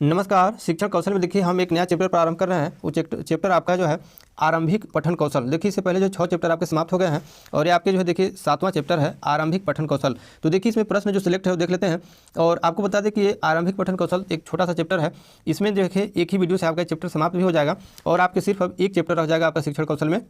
नमस्कार। शिक्षण कौशल में देखिए हम एक नया चैप्टर प्रारंभ कर रहे हैं। वो चैप्टर आपका जो है आरंभिक पठन कौशल। देखिए इससे पहले जो 6 चैप्टर आपके समाप्त हो गए हैं और ये आपके जो है देखिए 7वां चैप्टर है आरंभिक पठन कौशल। तो देखिए इसमें प्रश्न जो सिलेक्ट है वो देख लेते हैं। और आपको बता दें कि ये आरंभिक पठन कौशल एक छोटा सा चैप्टर है। इसमें देखिए एक ही वीडियो से आपका चैप्टर समाप्त भी हो जाएगा और आपके सिर्फ अब एक चैप्टर रह जाएगा आपका शिक्षण कौशल में।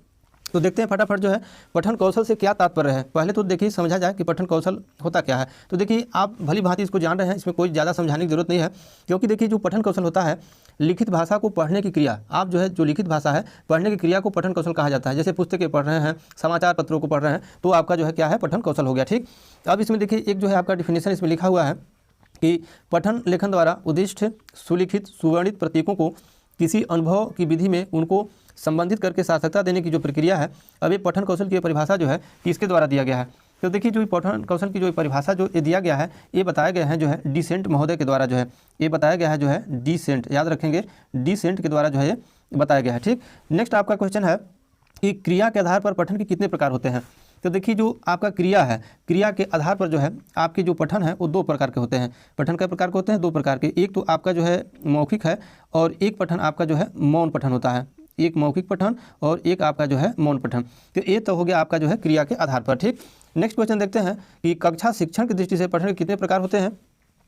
तो देखते हैं फटाफट जो है पठन कौशल से क्या तात्पर्य है। पहले तो देखिए समझा जाए कि पठन कौशल होता क्या है। तो देखिए आप भली भांति इसको जान रहे हैं, इसमें कोई ज़्यादा समझाने की जरूरत नहीं है। क्योंकि देखिए जो पठन कौशल होता है लिखित भाषा को पढ़ने की क्रिया। आप जो है जो लिखित भाषा है पढ़ने की क्रिया को पठन कौशल कहा जाता है। जैसे पुस्तकें पढ़ रहे हैं, समाचार पत्रों को पढ़ रहे हैं, तो आपका जो है क्या है पठन कौशल हो गया। ठीक, अब इसमें देखिए एक जो है आपका डिफिनेशन इसमें लिखा हुआ है कि पठन लेखन द्वारा उद्दिष्ट सुलिखित सुवर्णित प्रतीकों को किसी अनुभव की विधि में उनको संबंधित करके सार्थकता देने की जो प्रक्रिया है। अब ये पठन कौशल की परिभाषा जो है किसके द्वारा दिया गया है। तो देखिए जो पठन कौशल की जो परिभाषा जो ये दिया गया है ये बताया गया है जो है डिसेंट महोदय के द्वारा जो है ये बताया गया है जो है डिसेंट, याद रखेंगे डिसेंट के द्वारा जो है ये बताया गया है। ठीक, नेक्स्ट आपका क्वेश्चन है कि क्रिया के आधार पर पठन के कितने प्रकार होते हैं। तो देखिए जो आपका क्रिया है, क्रिया के आधार पर जो है आपके जो पठन है वो 2 प्रकार के होते हैं। पठन के प्रकार के होते हैं 2 प्रकार के। एक तो आपका जो है मौखिक है और एक पठन आपका जो है मौन पठन होता है। एक मौखिक पठन और एक आपका जो है मौन पठन। तो ये तो हो गया आपका जो है क्रिया के आधार पर। ठीक, नेक्स्ट क्वेश्चन देखते हैं कि कक्षा शिक्षण की दृष्टि से पठन के कितने प्रकार होते हैं।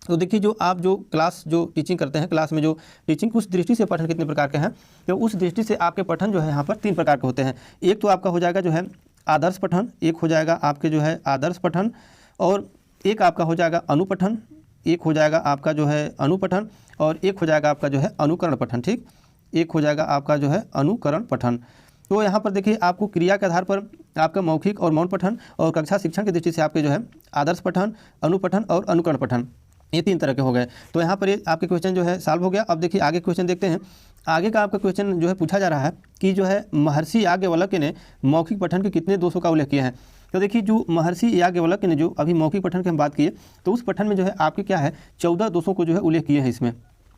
तो देखिए जो आप जो क्लास जो टीचिंग करते हैं, क्लास में जो टीचिंग उस दृष्टि से पठन कितने प्रकार के हैं। तो उस दृष्टि से आपके पठन जो है यहाँ पर 3 प्रकार के होते हैं। एक तो आपका हो जाएगा जो है आदर्श पठन, एक हो जाएगा आपके जो है आदर्श पठन और एक आपका हो जाएगा अनुपठन, एक हो जाएगा आपका जो है अनुपठन और एक हो जाएगा आपका जो है अनुकरण पठन। ठीक, एक हो जाएगा आपका जो है अनुकरण पठन। तो यहाँ पर देखिए आपको क्रिया के आधार पर आपका मौखिक और मौन पठन और कक्षा शिक्षण की दृष्टि से आपके जो है आदर्श पठन, अनुपठन और अनुकरण पठन, ये 3 तरह के हो गए। तो यहाँ पर ये आपके क्वेश्चन जो है सॉल्व हो गया। अब देखिए आगे क्वेश्चन देखते हैं। आगे का आपका क्वेश्चन जो है पूछा जा रहा है कि जो है महर्षि याज्ञवल्क्य ने मौखिक पठन के कितने दोषों का उल्लेख किया है। तो देखिए जो महर्षि याज्ञवल्क्य ने जो अभी मौखिक पठन की हम बात किए तो उस पठन में जो है आपके क्या है 14 दोषों को जो है उल्लेख किए हैं इसमें।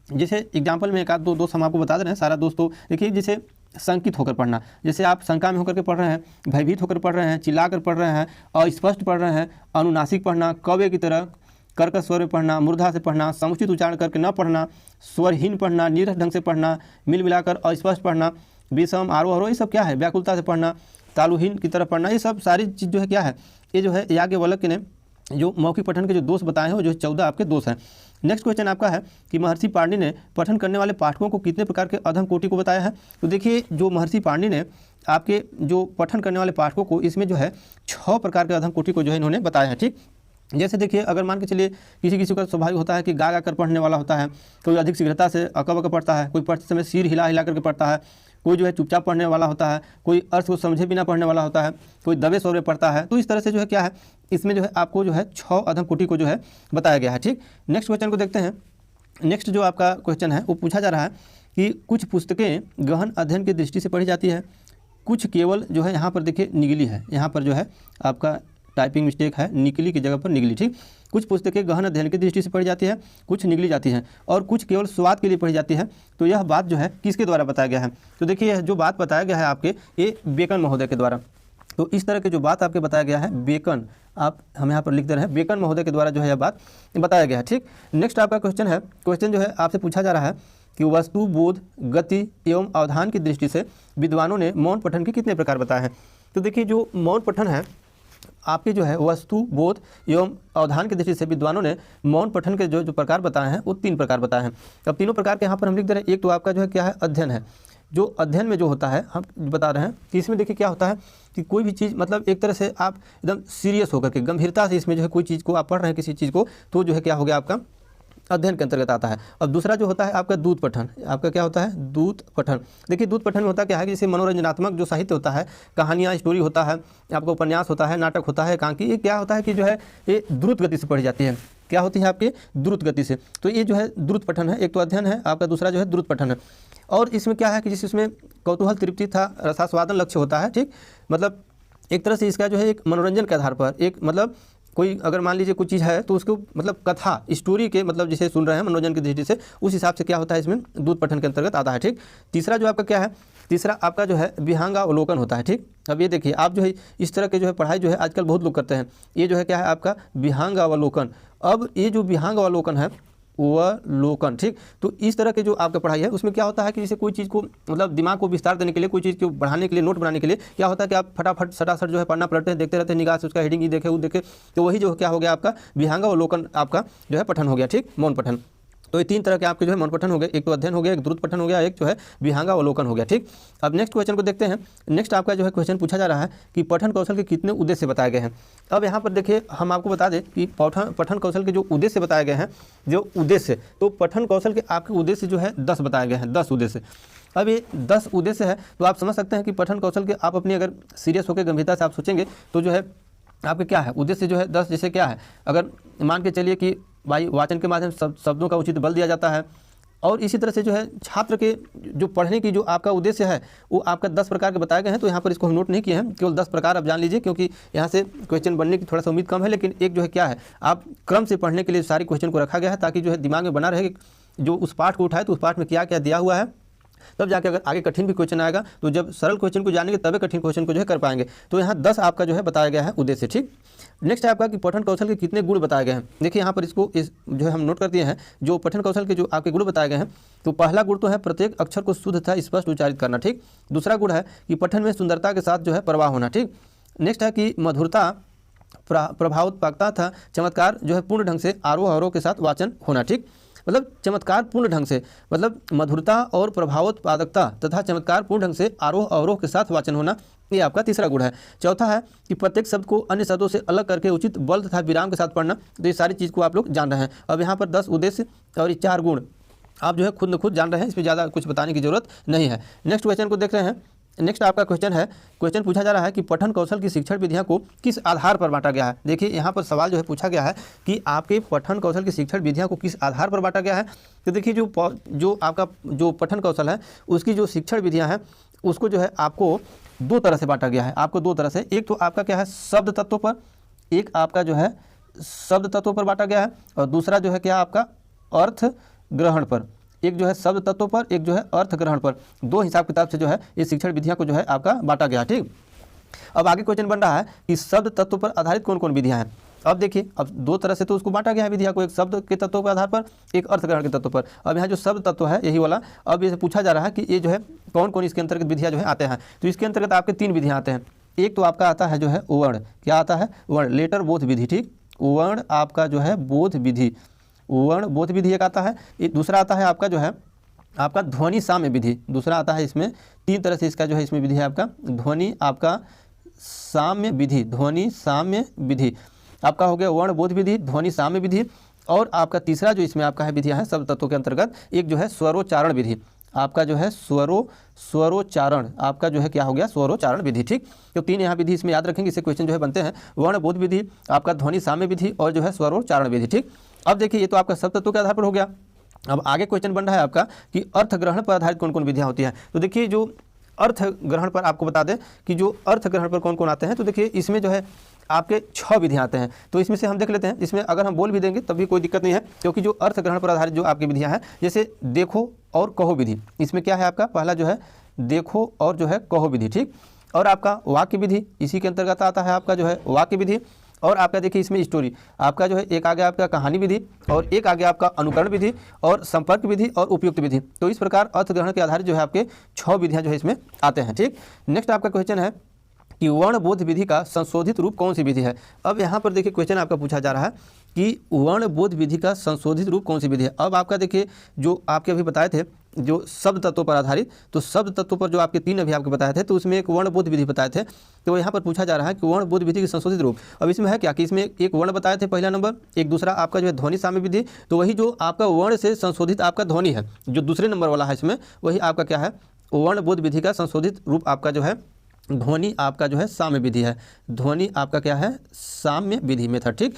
जैसे एग्जाम्पल में एक आध दो दोस्त हम आपको बता दे रहे हैं। सारा दोस्त तो देखिए जैसे शंकित होकर पढ़ना, जैसे आप शंका में होकर के पढ़ रहे हैं, भयभीत होकर पढ़ रहे हैं, चिल्ला कर पढ़ रहे हैं, अस्पष्ट पढ़ रहे हैं, अनुनासिक पढ़ना, कव्य की तरह कर्कश स्वर में पढ़ना, मूर्धा से पढ़ना, समुचित उच्चारण करके न पढ़ना, स्वरहीन पढ़ना, नीरस ढंग से पढ़ना, मिल मिलाकर अस्पष्ट पढ़ना, विषम आरोह अवरोह, ये सब क्या है व्याकुलता से पढ़ना, तालुहीन की तरह पढ़ना, ये सब सारी चीज़ जो है क्या है ये जो है याज्ञवल्क्य ने जो मौखिक पठन के जो दोष बताए हैं वो जो 14 आपके दोष हैं। नेक्स्ट क्वेश्चन आपका है कि महर्षि पाणिनि ने पठन करने वाले पाठकों को कितने प्रकार के अधम कोटि को बताया है। तो देखिए जो महर्षि पाणिनि ने आपके जो पठन करने वाले पाठकों को इसमें जो है 6 प्रकार के अधम कोटि को जो है इन्होंने बताया है। ठीक, जैसे देखिए अगर मान के चलिए किसी किसी का स्वाभाविक होता है कि गा गा कर पढ़ने वाला होता है, कोई अधिक शीघ्रता से अकब अकब पढ़ता है, कोई पढ़ते समय सिर हिला हिला करके पढ़ता है, कोई जो है चुपचाप पढ़ने वाला होता है, कोई अर्थ को समझे बिना पढ़ने वाला होता है, कोई दबे स्वर में पढ़ता है। तो इस तरह से जो है क्या है इसमें जो है आपको जो है 6 अधम कोटि को जो है बताया गया है। ठीक, नेक्स्ट क्वेश्चन को देखते हैं। नेक्स्ट जो आपका क्वेश्चन है वो पूछा जा रहा है कि कुछ पुस्तकें गहन अध्ययन की दृष्टि से पढ़ी जाती है, कुछ केवल जो है यहाँ पर देखिए निगली है, यहाँ पर जो है आपका टाइपिंग मिस्टेक है, निकली की जगह पर निगली। ठीक, कुछ पुस्तकें गहन अध्ययन की दृष्टि से पढ़ी जाती है, कुछ निगली जाती हैं और कुछ केवल स्वाद के लिए पढ़ी जाती है। तो यह बात जो है किसके द्वारा बताया गया है। तो देखिए यह जो बात बताया गया है आपके ये बेकन महोदय के द्वारा। तो इस तरह के जो बात आपके बताया गया है बेकन, आप हम यहाँ पर लिख दे रहे हैं बेकन महोदय के द्वारा जो है यह बात बताया गया है। ठीक, नेक्स्ट आपका क्वेश्चन है, क्वेश्चन जो है आपसे पूछा जा रहा है कि वस्तु बोध गति एवं अवधान की दृष्टि से विद्वानों ने मौन पठन के कितने प्रकार बताए हैं। तो देखिए जो मौन पठन है आपके जो है वस्तु बोध एवं अवधान की दृष्टि से विद्वानों ने मौन पठन के जो प्रकार बताए हैं वो 3 प्रकार बताए हैं। अब तीनों प्रकार के यहाँ पर हम लिख दे रहे हैं। एक तो आपका जो है क्या है अध्ययन है, जो अध्ययन में जो होता है हम बता रहे हैं कि इसमें देखिए क्या होता है कि कोई भी चीज़ मतलब एक तरह से आप एकदम सीरियस होकर के गंभीरता से इसमें जो है कोई चीज़ को आप पढ़ रहे हैं किसी चीज़ को, तो जो है क्या हो गया आपका अध्ययन के अंतर्गत आता है। और दूसरा जो होता है आपका दूत पठन, आपका क्या होता है दूत पठन। देखिए दूत पठन में होता क्या है कि जैसे मनोरंजनात्मक जो साहित्य होता है, कहानियाँ स्टोरी होता है, आपका उपन्यास होता है, नाटक होता है, एकांकी, ये क्या होता है कि जो है ये द्रुत गति से पढ़ी जाती है। क्या होती है आपके द्रुत गति से। तो ये जो है द्रुत पठन है, एक तो अध्ययन है आपका, दूसरा जो है द्रुत पठन है। और इसमें क्या है कि जिसमें कौतूहल तृप्ति था रसास्वादन लक्ष्य होता है। ठीक, मतलब एक तरह से इसका जो है एक मनोरंजन के आधार पर एक मतलब कोई अगर मान लीजिए कोई चीज़ है तो उसको मतलब कथा स्टोरी के मतलब जिसे सुन रहे हैं मनोरंजन की दृष्टि से, उस हिसाब से क्या होता है इसमें दूत पठन के अंतर्गत आता है। ठीक, तीसरा जो आपका क्या है, तीसरा आपका जो है विहंगावलोकन होता है। ठीक, अब ये देखिए आप जो है इस तरह के जो है पढ़ाई जो है आजकल बहुत लोग करते हैं, ये जो है क्या है आपका विहंगावलोकन। अब ये जो विहंगावलोकन है अवलोकन। ठीक, तो इस तरह के जो आपका पढ़ाई है उसमें क्या होता है कि जैसे कोई चीज़ को मतलब दिमाग को विस्तार देने के लिए, कोई चीज़ को बढ़ाने के लिए, नोट बनाने के लिए क्या होता है कि आप फटाफट सटासट जो है पढ़ना पलटते हैं, देखते रहते हैं, निगाह से उसका हेडिंग ही देखे वो देखे, तो वही जो क्या हो गया आपका विहंगावलोकन आपका जो है पठन हो गया। ठीक, मौन पठन। तो ये तीन तरह के आपके जो है मौन पठन हो गए, एक तो अध्ययन हो गया, एक द्रुत पठन हो गया, एक जो है विहंगावलोकन हो गया। ठीक, अब नेक्स्ट क्वेश्चन को देखते हैं। नेक्स्ट आपका जो है क्वेश्चन पूछा जा रहा है कि पठन कौशल के कितने उद्देश्य बताए गए हैं। अब यहाँ पर देखिए हम आपको बता दें कि पठन कौशल के जो उद्देश्य बताए गए हैं, जो उद्देश्य, तो पठन कौशल के आपके उद्देश्य जो है 10 बताए गए हैं, 10 उद्देश्य। अब ये 10 उद्देश्य है तो आप समझ सकते हैं कि पठन कौशल के आप अपनी अगर सीरियस होकर गंभीरता से आप सोचेंगे तो जो है आपके क्या है उद्देश्य जो है 10, जैसे क्या है, अगर मान के चलिए कि भाई वाचन के माध्यम से शब्दों का उचित बल दिया जाता है, और इसी तरह से जो है छात्र के जो पढ़ने की जो आपका उद्देश्य है वो आपका 10 प्रकार के बताए गए हैं। तो यहाँ पर इसको हम नोट नहीं किए हैं, केवल 10 प्रकार आप जान लीजिए, क्योंकि यहाँ से क्वेश्चन बनने की थोड़ा सा उम्मीद कम है, लेकिन एक जो है क्या है आप क्रम से पढ़ने के लिए सारी क्वेश्चन को रखा गया है, ताकि जो है दिमाग में बना रहे कि जो उस पाठ को उठाए तो उस पाठ में क्या क्या दिया हुआ है, तब जाके अगर आगे कठिन भी क्वेश्चन आएगा तो जब सरल क्वेश्चन को जानेंगे तभी कठिन क्वेश्चन को जो है कर पाएंगे। तो यहाँ 10 आपका जो है बताया गया है उद्देश्य। ठीक, नेक्स्ट है आपका कि पठन कौशल के कितने गुण बताए गए हैं। देखिए यहाँ पर इसको जो है हम नोट कर दिए हैं, जो पठन कौशल के जो आपके गुण बताए गए हैं। तो पहला गुण तो है प्रत्येक अक्षर को शुद्ध तथा स्पष्ट उच्चारित करना। ठीक, दूसरा गुण है कि पठन में सुंदरता के साथ जो है प्रवाह होना। ठीक, नेक्स्ट है कि मधुरता, प्रभावोत्पादकता तथा चमत्कार जो है पूर्ण ढंग से आरोह अवरोह के साथ वाचन होना। ठीक, मतलब चमत्कार पूर्ण ढंग से, मतलब मधुरता और प्रभावोत्पादकता तथा चमत्कार पूर्ण ढंग से आरोह अवरोह के साथ वाचन होना, ये आपका तीसरा गुण है। चौथा है कि प्रत्येक शब्द को अन्य शब्दों से अलग करके उचित बल तथा विराम के साथ पढ़ना। तो ये सारी चीज़ को आप लोग जान रहे हैं। अब यहाँ पर 10 उद्देश्य और ये 4 गुण आप जो है खुद न खुद जान रहे हैं, इसमें ज़्यादा कुछ बताने की जरूरत नहीं है। नेक्स्ट क्वेश्चन को देख रहे हैं। नेक्स्ट आपका क्वेश्चन है, क्वेश्चन पूछा जा रहा है कि पठन कौशल की शिक्षण विधियां को किस आधार पर बांटा गया है। देखिए यहाँ पर सवाल जो है पूछा गया है कि आपके पठन कौशल की शिक्षण विधियां को किस आधार पर बांटा गया है। तो देखिए जो आपका जो पठन कौशल है उसकी जो शिक्षण विधियां हैं उसको जो है आपको 2 तरह से बांटा गया है। आपको 2 तरह से, एक तो आपका क्या है शब्द तत्वों पर, एक आपका जो है शब्द तत्वों पर बांटा गया है, और दूसरा जो है क्या आपका अर्थ ग्रहण पर। एक जो है शब्द तत्वों पर, एक जो है अर्थ ग्रहण पर। 2 हिसाब किताब से जो है ये शिक्षण विधियां को जो है आपका बांटा गया। ठीक, अब आगे क्वेश्चन बन रहा है कि शब्द तत्व पर आधारित कौन कौन विधियां हैं। अब देखिए, अब 2 तरह से तो उसको बांटा गया है विधियां को, एक शब्द के तत्वों के आधार पर, एक अर्थ ग्रहण के तत्व पर। अब यहाँ जो शब्द तत्व है यही वाला, अब ये पूछा जा रहा है कि ये जो है कौन कौन इसके अंतर्गत विधियां जो है आते हैं। तो इसके अंतर्गत आपके 3 विधियां आते हैं। एक तो आपका आता है जो है वर्ण, क्या आता है वर्ण, लेटर बोध विधि। ठीक, वर्ण आपका जो है बोध विधि, वर्ण बोध विधि एक आता है। दूसरा आता है आपका जो है आपका ध्वनि साम्य विधि, दूसरा आता है। इसमें 3 तरह से इसका जो है इसमें विधि है आपका ध्वनि आपका साम्य विधि, ध्वनि साम्य विधि आपका हो गया वर्ण बोध विधि, ध्वनि साम्य विधि। और आपका तीसरा जो इसमें आपका है विधियां है शब्द तत्वों के अंतर्गत, एक जो है स्वरोच्चारण विधि, आपका जो है स्वरोच्चारण आपका जो है क्या हो गया स्वरोच्चारण विधि। ठीक, तो 3 यहाँ विधि इसमें याद रखेंगे, इससे क्वेश्चन जो है बनते हैं, वर्ण बोध विधि, आपका ध्वनि साम्य विधि और जो है स्वरोच्चारण विधि। ठीक, अब देखिए ये तो आपका शब्द तत्वों के आधार पर हो गया। अब आगे क्वेश्चन बन रहा है आपका कि अर्थ ग्रहण पर आधारित कौन कौन विधियां होती हैं। तो देखिए जो अर्थ ग्रहण पर आपको बता दें कि जो अर्थ ग्रहण पर कौन कौन आते हैं। तो देखिए इसमें जो है आपके 6 विधियां आते हैं। तो इसमें से हम देख लेते हैं, इसमें अगर हम बोल भी देंगे तब भी कोई दिक्कत नहीं है, क्योंकि जो अर्थ ग्रहण पर आधारित जो आपकी विधियां हैं, जैसे देखो और कहो विधि, इसमें क्या है आपका पहला जो है देखो और जो है कहो विधि। ठीक, और आपका वाक्य विधि इसी के अंतर्गत आता है आपका जो है वाक्य विधि। और आपका देखिए इसमें स्टोरी आपका जो है एक आगे आपका कहानी विधि, और एक आगे आपका अनुकरण विधि, और संपर्क विधि और उपयुक्त विधि। तो इस प्रकार अर्थ ग्रहण के आधारित जो है आपके 6 विधियां जो है इसमें आते हैं। ठीक, नेक्स्ट आपका क्वेश्चन है कि वर्ण बोध विधि का संशोधित रूप कौन सी विधि है। अब यहाँ पर देखिए क्वेश्चन आपका पूछा जा रहा है कि वर्ण बोध विधि का संशोधित रूप कौन सी विधि है। अब आपका देखिए जो आपके अभी बताए थे जो शब्द तत्वों पर आधारित, तो शब्द तत्वों पर जो आपके 3 अभी आपके बताए थे, तो उसमें एक वर्ण बोध विधि बताए थे। तो यहाँ पर पूछा जा रहा है कि वर्ण बोध विधि की संशोधित रूप। अब इसमें है क्या कि इसमें एक वर्ण बताए थे पहला नंबर, एक दूसरा आपका जो है ध्वनि साम्य विधि। तो वही जो आपका वर्ण से संशोधित आपका ध्वनि है जो दूसरे नंबर वाला है, इसमें वही आपका क्या है वर्ण बोध विधि का संशोधित रूप आपका जो है ध्वनि आपका जो है साम्य विधि है। ध्वनि आपका क्या है साम्य विधि मेथड। ठीक,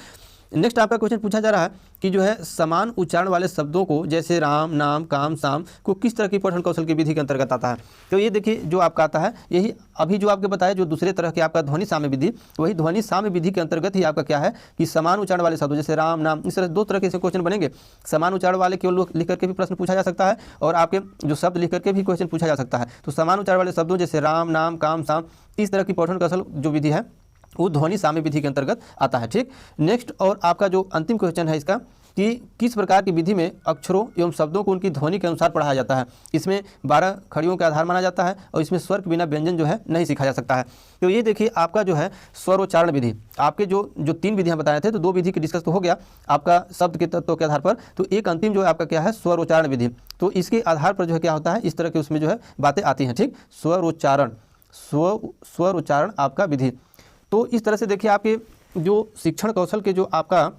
नेक्स्ट आपका क्वेश्चन पूछा जा रहा है कि जो है समान उच्चारण वाले शब्दों को जैसे राम नाम काम साम को किस तरह की पठन कौशल की विधि के अंतर्गत आता है। तो ये देखिए जो आपका आता है यही अभी जो आपके बताया जो दूसरे तरह के आपका ध्वनि साम्य विधि, वही ध्वनि साम्य विधि के अंतर्गत ही आपका क्या है कि समान उच्चारण वाले शब्दों जैसे राम नाम, इस तरह 2 तरह के क्वेश्चन बनेंगे। समान उच्चारण वाले केवल लिख करके भी प्रश्न पूछा जा सकता है, और आपके जो शब्द लिख करके भी क्वेश्चन पूछा जा सकता है। तो समान उच्चारण वाले शब्दों जैसे राम नाम काम साम, इस तरह की पठन कौशल जो विधि है वो ध्वनि साम्य विधि के अंतर्गत आता है। ठीक, नेक्स्ट और आपका जो अंतिम क्वेश्चन है इसका कि किस प्रकार की विधि में अक्षरों एवं शब्दों को उनकी ध्वनि के अनुसार पढ़ाया जाता है। इसमें 12 खड़ियों के आधार माना जाता है और इसमें स्वर के बिना व्यंजन जो है नहीं सीखा जा सकता है। तो ये देखिए आपका जो है स्वरोच्चारण विधि, आपके जो 3 विधियां बताए थे, तो 2 विधि की डिस्कस तो हो गया आपका शब्द के तत्वों के आधार पर, तो एक अंतिम जो है आपका क्या है स्वरोच्चारण विधि। तो इसके आधार पर जो है क्या होता है, इस तरह के उसमें जो है बातें आती हैं। ठीक, स्वरोच्चारण आपका विधि। तो इस तरह से देखिए आपके जो शिक्षण कौशल के जो आपका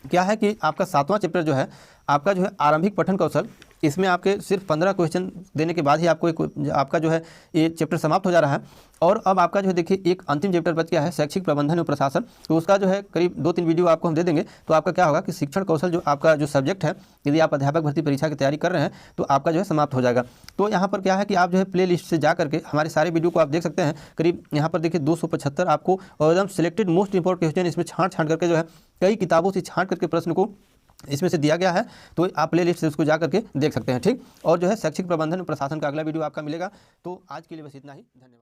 क्या है कि आपका 7वां चैप्टर जो है आपका जो है आरंभिक पठन कौशल, इसमें आपके सिर्फ 15 क्वेश्चन देने के बाद ही आपको आपका जो है ये चैप्टर समाप्त हो जा रहा है। और अब आपका जो है देखिए एक अंतिम चैप्टर बच गया है शैक्षिक प्रबंधन एवं प्रशासन। तो उसका जो है करीब 2-3 वीडियो आपको हम दे देंगे। तो आपका क्या होगा कि शिक्षण कौशल जो आपका जो सब्जेक्ट है, यदि आप अध्यापक भर्ती परीक्षा की तैयारी कर रहे हैं तो आपका जो है समाप्त हो जाएगा। तो यहाँ पर क्या है कि आप जो है प्ले लिस्ट से जा करके हमारे सारे वीडियो को आप देख सकते हैं। करीब यहाँ पर देखिए 275 आपको और एकदम सिलेक्टेड मोस्ट इंपॉर्टेंट क्वेश्चन इसमें छांट करके जो है कई किताबों से छांट करके प्रश्न को इसमें से दिया गया है। तो आप प्ले लिस्ट से उसको जा करके देख सकते हैं। ठीक, और जो है शैक्षिक प्रबंधन प्रशासन का अगला वीडियो आपका मिलेगा। तो आज के लिए बस इतना ही, धन्यवाद।